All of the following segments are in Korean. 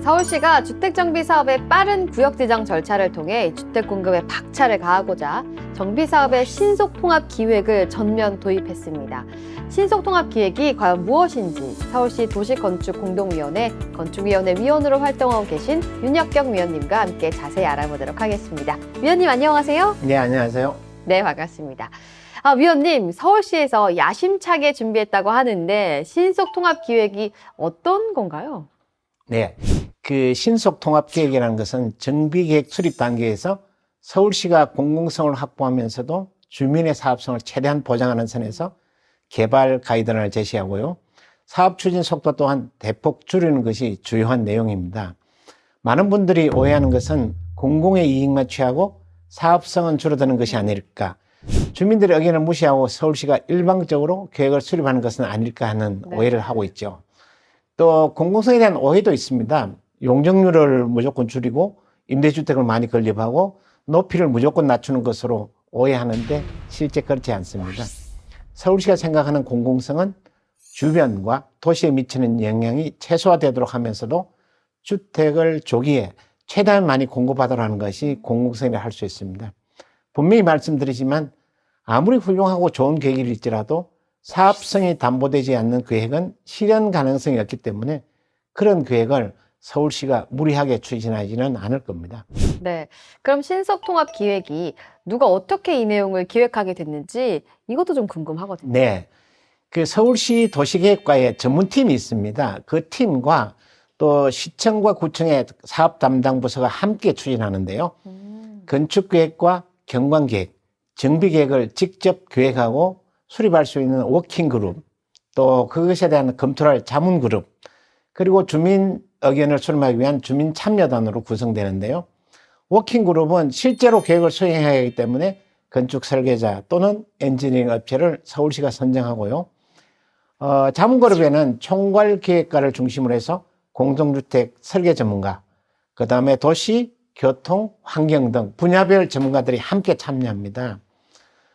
서울시가 주택정비 사업의 빠른 구역 지정 절차를 통해 주택 공급에 박차를 가하고자 정비 사업의 신속 통합 기획을 전면 도입했습니다. 신속 통합 기획이 과연 무엇인지 서울시 도시건축공동위원회 건축위원회 위원으로 활동하고 계신 윤혁경 위원님과 함께 자세히 알아보도록 하겠습니다. 위원님 안녕하세요. 네, 안녕하세요. 네, 반갑습니다. 위원님, 서울시에서 야심차게 준비했다고 하는데 신속 통합 기획이 어떤 건가요? 네, 그 신속 통합 계획이라는 것은 정비 계획 수립 단계에서 서울시가 공공성을 확보하면서도 주민의 사업성을 최대한 보장하는 선에서 개발 가이드라인을 제시하고요. 사업 추진 속도 또한 대폭 줄이는 것이 주요한 내용입니다. 많은 분들이 오해하는 것은 공공의 이익만 취하고 사업성은 줄어드는 것이 아닐까. 주민들의 의견을 무시하고 서울시가 일방적으로 계획을 수립하는 것은 아닐까 하는 오해를 하고 있죠. 또 공공성에 대한 오해도 있습니다. 용적률을 무조건 줄이고 임대주택을 많이 건립하고 높이를 무조건 낮추는 것으로 오해하는데 실제 그렇지 않습니다. 서울시가 생각하는 공공성은 주변과 도시에 미치는 영향이 최소화되도록 하면서도 주택을 조기에 최대한 많이 공급하도록 하는 것이 공공성이라 할 수 있습니다. 분명히 말씀드리지만 아무리 훌륭하고 좋은 계획일지라도 사업성이 담보되지 않는 계획은 실현 가능성이 없기 때문에 그런 계획을 서울시가 무리하게 추진하지는 않을 겁니다. 네, 그럼 신속통합 기획이 누가 어떻게 이 내용을 기획하게 됐는지 이것도 좀 궁금하거든요. 네, 그 서울시 도시계획과의 전문팀이 있습니다. 그 팀과 또 시청과 구청의 사업 담당 부서가 함께 추진하는데요. 건축계획과 경관계획, 정비계획을 직접 계획하고 수립할 수 있는 워킹그룹, 또 그것에 대한 검토를 할 자문그룹, 그리고 주민 의견을 수렴하기 위한 주민참여단으로 구성되는데요. 워킹그룹은 실제로 계획을 수행해야 하기 때문에 건축 설계자 또는 엔지니어링 업체를 서울시가 선정하고요. 자문그룹에는 총괄계획가를 중심으로 해서 공동주택 설계 전문가, 그 다음에 도시, 교통, 환경 등 분야별 전문가들이 함께 참여합니다.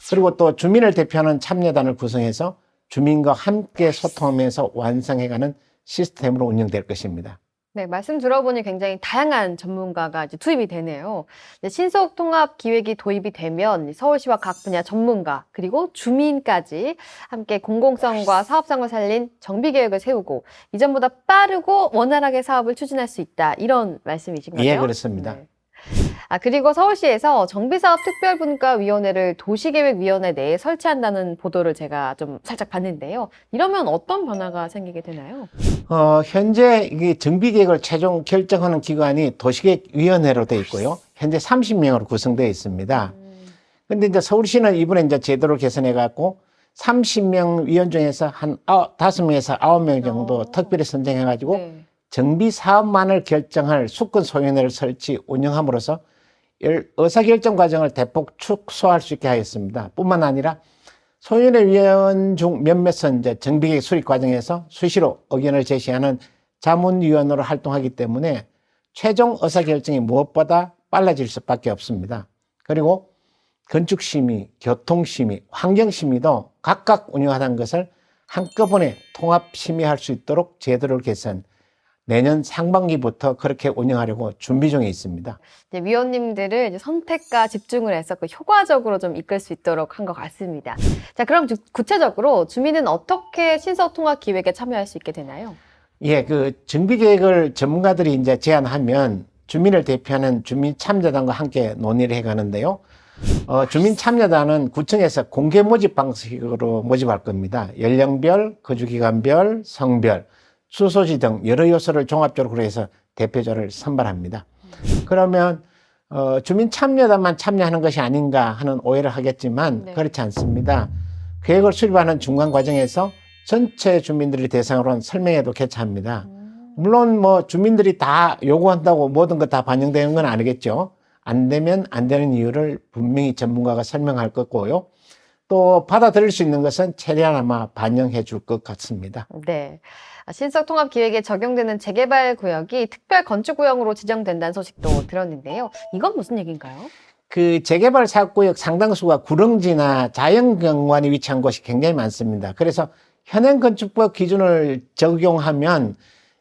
그리고 또 주민을 대표하는 참여단을 구성해서 주민과 함께 소통하면서 완성해가는 시스템으로 운영될 것입니다. 네, 말씀 들어보니 굉장히 다양한 전문가가 이제 투입이 되네요. 신속 통합 기획이 도입이 되면 서울시와 각 분야 전문가 그리고 주민까지 함께 공공성과 사업성을 살린 정비 계획을 세우고 이전보다 빠르고 원활하게 사업을 추진할 수 있다 이런 말씀이신 거죠? 예, 그렇습니다. 네. 그리고 서울시에서 정비사업특별분과위원회를 도시계획위원회 내에 설치한다는 보도를 제가 좀 살짝 봤는데요. 이러면 어떤 변화가 생기게 되나요? 현재 이 정비계획을 최종 결정하는 기관이 도시계획위원회로 되어 있고요. 현재 30명으로 구성되어 있습니다. 근데 이제 서울시는 이번에 이제 제도를 개선해갖고 30명 위원 중에서 한 5명에서 9명 정도 특별히 선정해가지고 네. 정비 사업만을 결정할 수권 소위원회를 설치 운영함으로써 의사결정 과정을 대폭 축소할 수 있게 하였습니다. 뿐만 아니라 소위원회 위원 중 몇몇은 이제 정비계획 수립 과정에서 수시로 의견을 제시하는 자문위원으로 활동하기 때문에 최종 의사결정이 무엇보다 빨라질 수밖에 없습니다. 그리고 건축심의, 교통심의, 환경심의도 각각 운영하는 것을 한꺼번에 통합심의할 수 있도록 제도를 개선, 내년 상반기부터 그렇게 운영하려고 준비 중에 있습니다. 위원님들을 이제 선택과 집중을 해서 효과적으로 좀 이끌 수 있도록 한 것 같습니다. 자, 그럼 구체적으로 주민은 어떻게 신속통합 기획에 참여할 수 있게 되나요? 예, 그 정비계획을 전문가들이 이제 제안하면 주민을 대표하는 주민참여단과 함께 논의를 해가는데요. 주민참여단은 구청에서 공개 모집 방식으로 모집할 겁니다. 연령별, 거주기간별, 성별, 수소지 등 여러 요소를 종합적으로 해서 대표자를 선발합니다. 그러면 주민 참여단만 참여하는 것이 아닌가 하는 오해를 하겠지만 그렇지 않습니다. 계획을 수립하는 중간 과정에서 전체 주민들이 대상으로 한 설명회도 개최합니다. 물론 뭐 주민들이 다 요구한다고 모든 것 다 반영되는 건 아니겠죠. 안 되면 안 되는 이유를 분명히 전문가가 설명할 거고요. 또 받아들일 수 있는 것은 최대한 아마 반영해 줄 것 같습니다. 네. 신속통합 기획에 적용되는 재개발 구역이 특별 건축구역으로 지정된다는 소식도 들었는데요. 이건 무슨 얘기인가요? 그 재개발 사업구역 상당수가 구릉지나 자연경관이 위치한 곳이 굉장히 많습니다. 그래서 현행 건축법 기준을 적용하면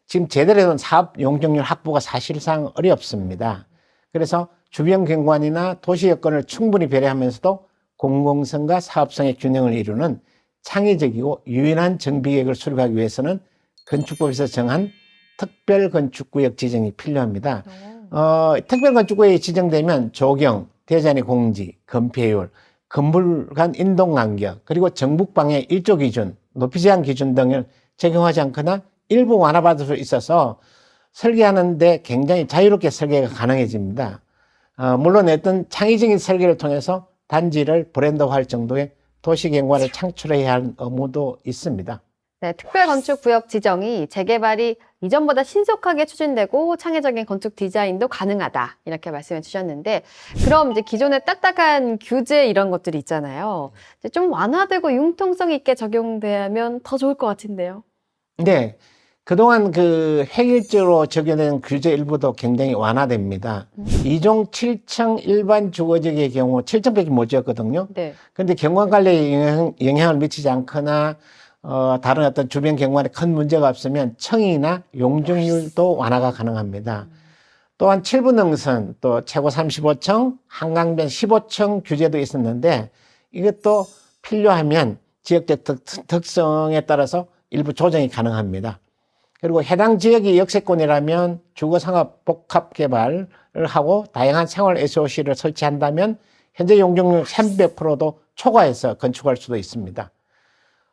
지금 제대로 된 사업 용적률 확보가 사실상 어렵습니다. 그래서 주변 경관이나 도시 여건을 충분히 배려하면서도 공공성과 사업성의 균형을 이루는 창의적이고 유연한 정비계획을 수립하기 위해서는 건축법에서 정한 특별건축구역 지정이 필요합니다. 특별건축구역이 지정되면 조경, 대전의 공지, 건폐율, 건물 간 인동 간격, 그리고 정북 방향 일조 기준, 높이 제한 기준 등을 적용하지 않거나 일부 완화받을 수 있어서 설계하는데 굉장히 자유롭게 설계가 가능해집니다. 물론 어떤 창의적인 설계를 통해서 단지를 브랜드화할 정도의 도시 경관을 창출해야 할 의무도 있습니다. 네, 특별건축구역 지정이 재개발이 이전보다 신속하게 추진되고 창의적인 건축 디자인도 가능하다 이렇게 말씀해 주셨는데 그럼 이제 기존의 딱딱한 규제 이런 것들이 있잖아요. 이제 좀 완화되고 융통성 있게 적용되면 더 좋을 것 같은데요. 네. 그동안 그 획일적으로 적용된 규제 일부도 굉장히 완화됩니다. 2종 7층 일반 주거지역의 경우 7층밖에 못 지었거든요. 네. 그런데 경관 관리에 영향을 미치지 않거나 다른 어떤 주변 경관에 큰 문제가 없으면 층이나 용적률도 완화가 가능합니다. 또한 7부 능선, 또 최고 35층, 한강변 15층 규제도 있었는데 이것도 필요하면 지역적 특성에 따라서 일부 조정이 가능합니다. 그리고 해당 지역이 역세권이라면 주거상업 복합개발을 하고 다양한 생활 SOC를 설치한다면 현재 용적률 300%도 초과해서 건축할 수도 있습니다.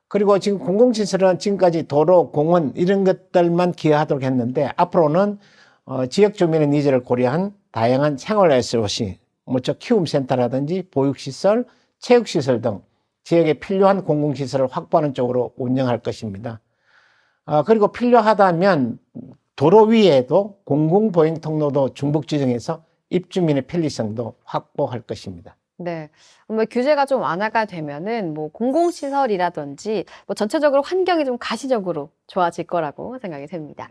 그리고 지금 공공시설은 지금까지 도로, 공원 이런 것들만 기여하도록 했는데 앞으로는 지역 주민의 니즈를 고려한 다양한 생활 SOC, 즉 키움센터라든지 보육시설, 체육시설 등 지역에 필요한 공공시설을 확보하는 쪽으로 운영할 것입니다. 그리고 필요하다면 도로 위에도 공공보행통로도 중복 지정해서 입주민의 편리성도 확보할 것입니다. 네. 뭐 규제가 좀 완화가 되면은 뭐 공공시설이라든지 뭐 전체적으로 환경이 좀 가시적으로 좋아질 거라고 생각이 됩니다.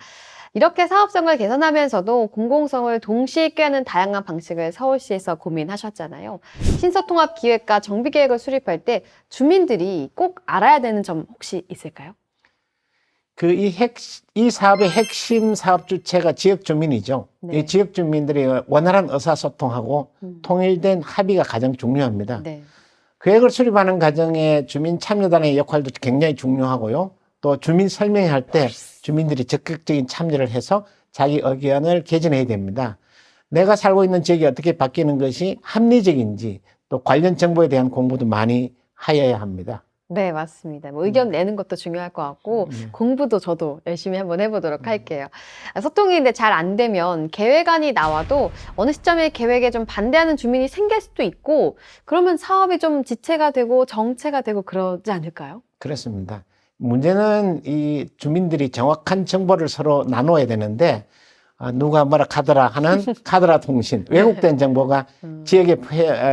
이렇게 사업성을 개선하면서도 공공성을 동시에 꾀하는 다양한 방식을 서울시에서 고민하셨잖아요. 신속통합기획과 정비계획을 수립할 때 주민들이 꼭 알아야 되는 점 혹시 있을까요? 이 사업의 핵심 사업 주체가 지역 주민이죠. 네. 이 지역 주민들이 원활한 의사소통하고 통일된 합의가 가장 중요합니다. 네. 계획을 수립하는 과정에 주민 참여단의 역할도 굉장히 중요하고요. 또 주민 설명할 때 주민들이 적극적인 참여를 해서 자기 의견을 개진해야 됩니다. 내가 살고 있는 지역이 어떻게 바뀌는 것이 합리적인지 또 관련 정보에 대한 공부도 많이 하여야 합니다. 네, 맞습니다. 뭐 의견 내는 것도 중요할 것 같고 공부도 저도 열심히 한번 해보도록 할게요. 소통이 근데 잘 안 되면 계획안이 나와도 어느 시점에 계획에 좀 반대하는 주민이 생길 수도 있고 그러면 사업이 좀 지체가 되고 정체가 되고 그러지 않을까요? 그렇습니다. 문제는 이 주민들이 정확한 정보를 서로 나눠야 되는데 누가 뭐라 카더라 하는 카더라 통신, 왜곡된 정보가 지역에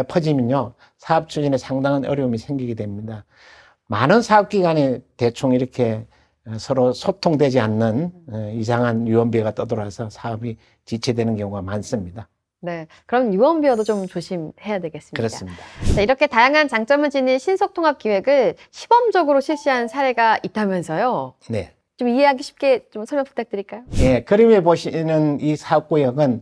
퍼지면요 사업 추진에 상당한 어려움이 생기게 됩니다. 많은 사업기관이 대충 이렇게 서로 소통되지 않는 이상한 유언비어가 떠돌아서 사업이 지체되는 경우가 많습니다. 네, 그럼 유언비어도 좀 조심해야 되겠습니다. 그렇습니다. 자, 이렇게 다양한 장점을 지닌 신속통합기획을 시범적으로 실시한 사례가 있다면서요? 네. 좀 이해하기 쉽게 좀 설명 부탁드릴까요? 예, 그림에 보시는 이 사업구역은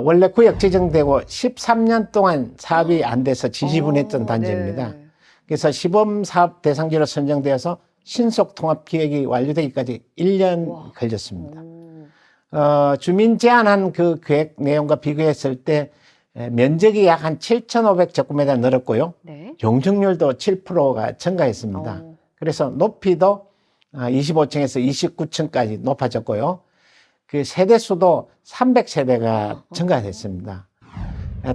원래 구역 지정되고 13년 동안 사업이 안 돼서 지지분했던 단지입니다. 네. 그래서 시범사업 대상지로 선정되어서 신속통합기획이 완료되기까지 1년 우와. 걸렸습니다. 주민 제안한 그 계획 내용과 비교했을 때 면적이 약 한 7,500제곱미터 늘었고요. 네. 용적률도 7%가 증가했습니다. 그래서 높이도 25층에서 29층까지 높아졌고요. 그 세대수도 300세대가 증가됐습니다.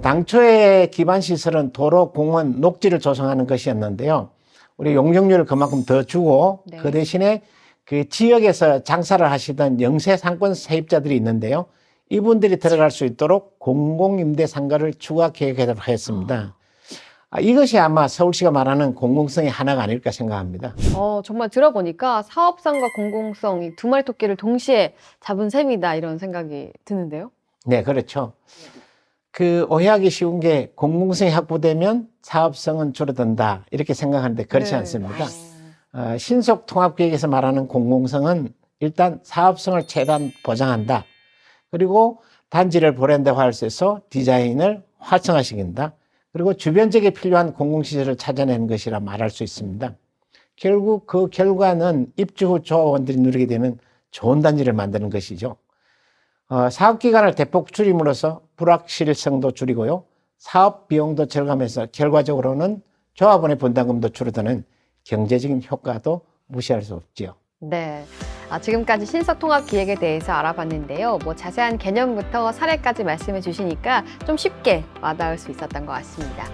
당초의 기반 시설은 도로, 공원, 녹지를 조성하는 것이었는데요. 우리 용적률을 그만큼 더 주고 네. 그 대신에 그 지역에서 장사를 하시던 영세 상권 세입자들이 있는데요. 이분들이 들어갈 수 있도록 공공임대 상가를 추가 계획하도록 했습니다. 이것이 아마 서울시가 말하는 공공성의 하나가 아닐까 생각합니다. 정말 들어보니까 사업성과 공공성 이 두 마리 토끼를 동시에 잡은 셈이다 이런 생각이 드는데요. 네, 그렇죠. 그 오해하기 쉬운 게 공공성이 확보되면 사업성은 줄어든다 이렇게 생각하는데 그렇지 네. 않습니다. 신속통합계획에서 말하는 공공성은 일단 사업성을 최대한 보장한다. 그리고 단지를 브랜드화할 수 있어 디자인을 활성화시킨다. 그리고 주변 지역에 필요한 공공시설을 찾아내는 것이라 말할 수 있습니다. 결국 그 결과는 입주 후 조합원들이 누리게 되는 좋은 단지를 만드는 것이죠. 사업기간을 대폭 줄임으로써 불확실성도 줄이고요. 사업 비용도 절감해서 결과적으로는 조합원의 분담금도 줄어드는 경제적인 효과도 무시할 수 없지요. 네. 지금까지 신속통합기획에 대해서 알아봤는데요. 자세한 개념부터 사례까지 말씀해 주시니까 좀 쉽게 와닿을 수 있었던 것 같습니다.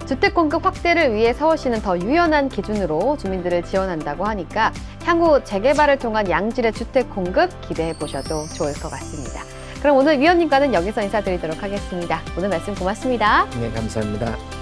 주택 공급 확대를 위해 서울시는 더 유연한 기준으로 주민들을 지원한다고 하니까 향후 재개발을 통한 양질의 주택 공급 기대해 보셔도 좋을 것 같습니다. 그럼 오늘 위원님과는 여기서 인사드리도록 하겠습니다. 오늘 말씀 고맙습니다. 네, 감사합니다.